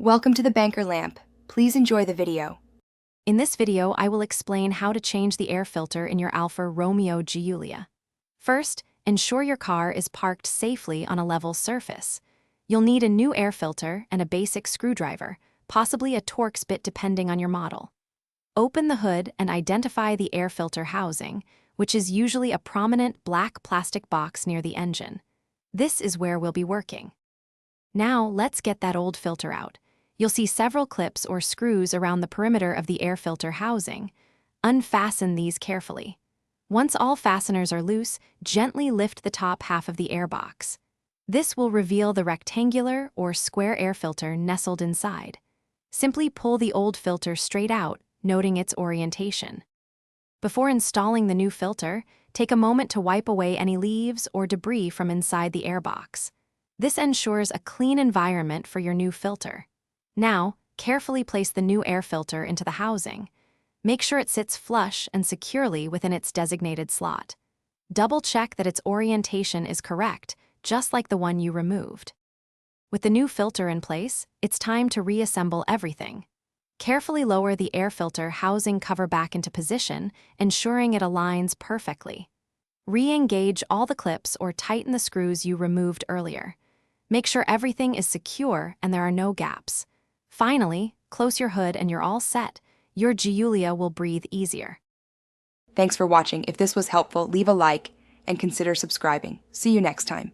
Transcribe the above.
Welcome to the Banker Lamp. Please enjoy the video. In this video, I will explain how to change the air filter in your Alfa Romeo Giulia. First, ensure your car is parked safely on a level surface. You'll need a new air filter and a basic screwdriver, possibly a Torx bit depending on your model. Open the hood and identify the air filter housing, which is usually a prominent black plastic box near the engine. This is where we'll be working. Now, let's get that old filter out. You'll see several clips or screws around the perimeter of the air filter housing. Unfasten these carefully. Once all fasteners are loose, gently lift the top half of the air box. This will reveal the rectangular or square air filter nestled inside. Simply pull the old filter straight out, noting its orientation. Before installing the new filter, take a moment to wipe away any leaves or debris from inside the air box. This ensures a clean environment for your new filter. Now, carefully place the new air filter into the housing. Make sure it sits flush and securely within its designated slot. Double-check that its orientation is correct, just like the one you removed. With the new filter in place, it's time to reassemble everything. Carefully lower the air filter housing cover back into position, ensuring it aligns perfectly. Re-engage all the clips or tighten the screws you removed earlier. Make sure everything is secure and there are no gaps. Finally, close your hood and you're all set. Your Giulia will breathe easier. Thanks for watching. If this was helpful, leave a like and consider subscribing. See you next time.